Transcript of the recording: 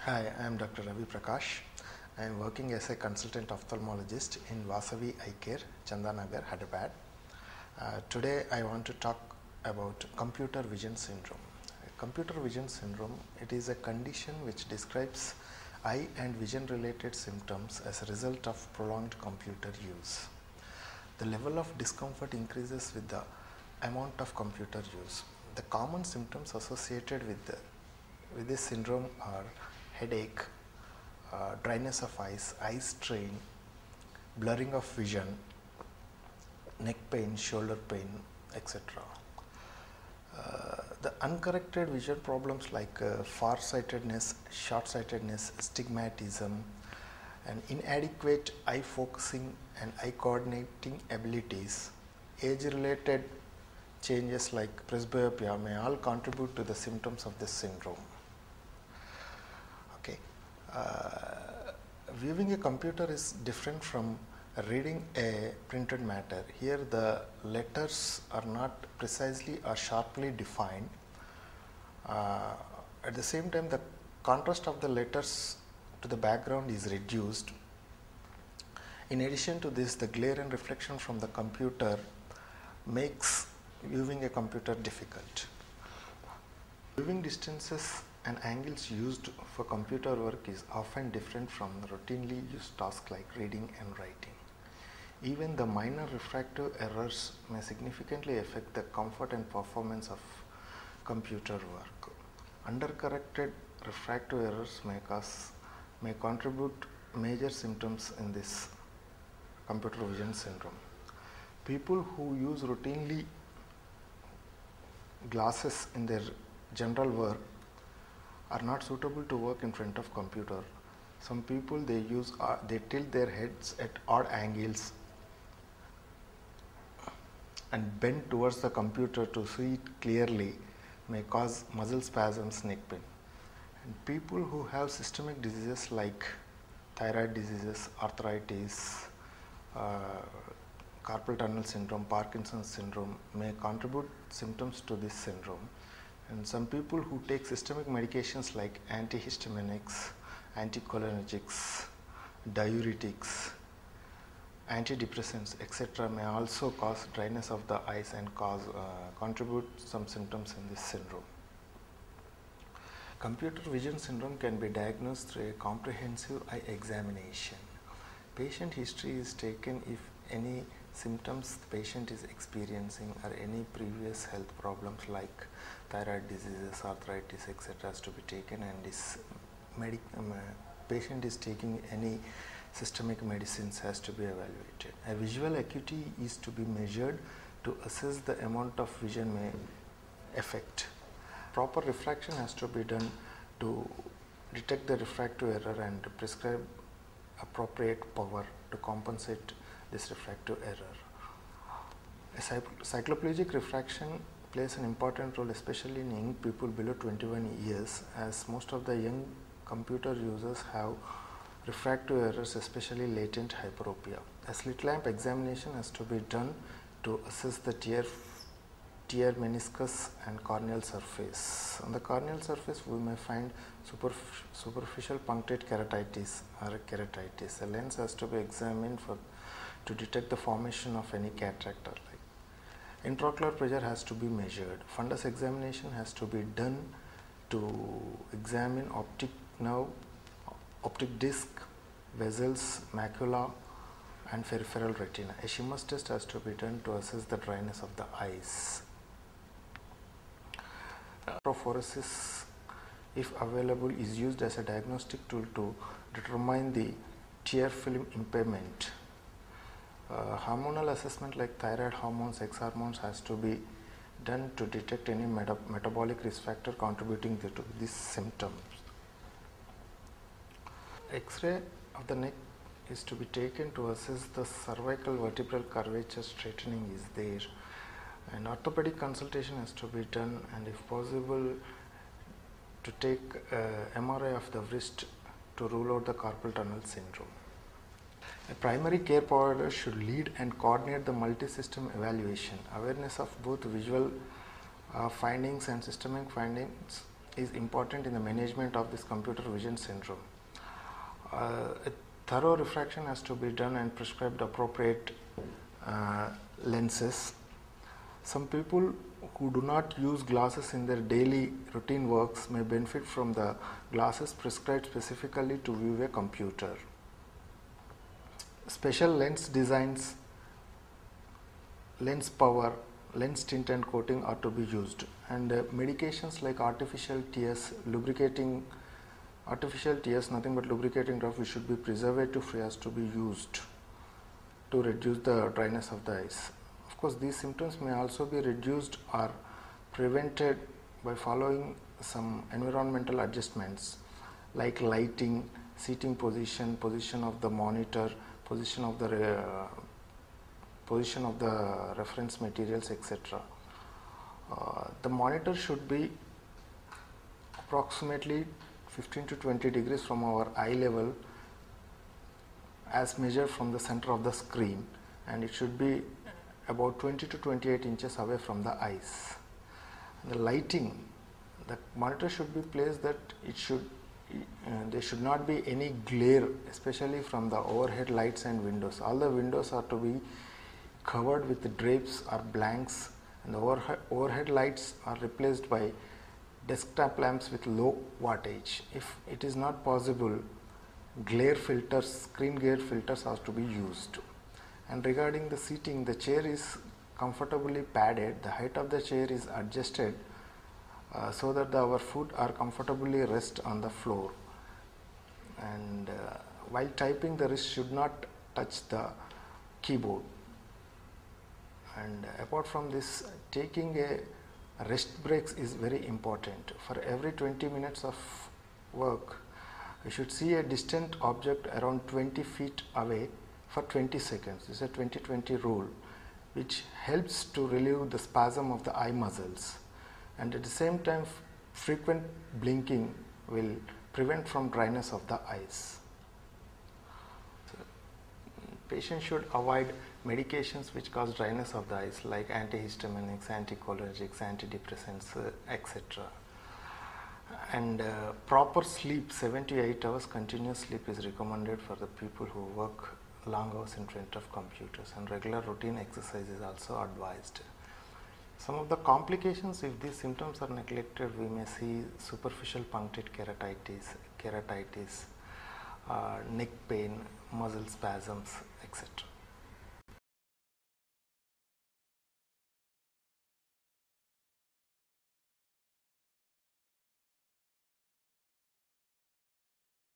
Hi, I am Dr. Ravi Prakash. I am working as a consultant ophthalmologist in Vasavi Eye Care, Chandanagar, Hyderabad. Today I want to talk about computer vision syndrome. Computer vision syndrome, it is a condition which describes eye and vision related symptoms as a result of prolonged computer use. The level of discomfort increases with the amount of computer use. The common symptoms associated with this syndrome are headache, dryness of eyes, eye strain, blurring of vision, neck pain, shoulder pain, etc. The uncorrected vision problems like farsightedness, short-sightedness, astigmatism, and inadequate eye focusing and eye coordinating abilities, age-related changes like presbyopia may all contribute to the symptoms of this syndrome. Okay. Viewing a computer is different from reading a printed matter. Here the letters are not precisely or sharply defined. At the same time, the contrast of the letters to the background is reduced. In addition to this, the glare and reflection from the computer makes viewing a computer difficult. Viewing distances and angles used for computer work is often different from routinely used tasks like reading and writing. Even the minor refractive errors may significantly affect the comfort and performance of computer work. Undercorrected refractive errors may contribute major symptoms in this computer vision syndrome. People who use routinely glasses in their general work are not suitable to work in front of computer. Some people they tilt their heads at odd angles and bend towards the computer to see it clearly may cause muscle spasms, neck pain. And people who have systemic diseases like thyroid diseases, arthritis, carpal tunnel syndrome, Parkinson's syndrome may contribute symptoms to this syndrome. And some people who take systemic medications like antihistaminics, anticholinergics, diuretics, antidepressants, etc. may also cause dryness of the eyes and contribute some symptoms in this syndrome. Computer vision syndrome can be diagnosed through a comprehensive eye examination. Patient history is taken if any symptoms the patient is experiencing or any previous health problems like thyroid diseases, arthritis, etc. has to be taken, and this patient is taking any systemic medicines has to be evaluated. A visual acuity is to be measured to assess the amount of vision may affect. Proper refraction has to be done to detect the refractive error and prescribe appropriate power to compensate this refractive error. A cycloplegic refraction plays an important role, especially in young people below 21 years, as most of the young computer users have refractive errors, especially latent hyperopia. A slit lamp examination has to be done to assess the tear meniscus and corneal surface. On the corneal surface, we may find superficial punctate keratitis or keratitis. A lens has to be examined to detect the formation of any cataract or like. Intraocular pressure has to be measured. Fundus examination has to be done to examine optic nerve, optic disc, vessels, macula, and peripheral retina. A Schimmer's test has to be done to assess the dryness of the eyes. Prophoresis, if available, is used as a diagnostic tool to determine the tear film impairment. Hormonal assessment like thyroid hormones, sex hormones has to be done to detect any metabolic risk factor contributing to these symptoms. X-ray of the neck is to be taken to assess the cervical vertebral curvature straightening is there, and orthopedic consultation has to be done, and if possible to take MRI of the wrist to rule out the carpal tunnel syndrome. A primary care provider should lead and coordinate the multi-system evaluation. Awareness of both visual findings and systemic findings is important in the management of this computer vision syndrome. A thorough refraction has to be done and prescribed appropriate lenses. Some people who do not use glasses in their daily routine works may benefit from the glasses prescribed specifically to view a computer. Special lens designs, lens power, lens tint and coating are to be used, and medications like artificial tears, nothing but lubricating drop, which should be preservative free, has to be used to reduce the dryness of the eyes. Of course, these symptoms may also be reduced or prevented by following some environmental adjustments like lighting, seating position, position of the monitor, position of the reference materials, etc. The monitor should be approximately 15 to 20 degrees from our eye level as measured from the center of the screen, and it should be about 20 to 28 inches away from the eyes. The lighting, the monitor should be placed that there should not be any glare, especially from the overhead lights and windows. All the windows are to be covered with the drapes or blanks, and the overhead lights are replaced by desktop lamps with low wattage. If it is not possible, glare filters, screen glare filters are to be used. And regarding the seating, the chair is comfortably padded. The height of the chair is adjusted so that our foot are comfortably rest on the floor. And while typing, the wrist should not touch the keyboard. And apart from this, taking a rest breaks is very important. For every 20 minutes of work, you should see a distant object around 20 feet away for 20 seconds. This is a 20-20 rule, which helps to relieve the spasm of the eye muscles, and at the same time frequent blinking will prevent from dryness of the eyes. So, patients should avoid medications which cause dryness of the eyes like antihistaminics, anticholinergics, antidepressants, etc. And proper sleep, 7 to 8 hours continuous sleep is recommended for the people who work long hours in front of computers, and regular routine exercise is also advised. Some of the complications, if these symptoms are neglected, we may see superficial punctate keratitis, neck pain, muscle spasms, etc.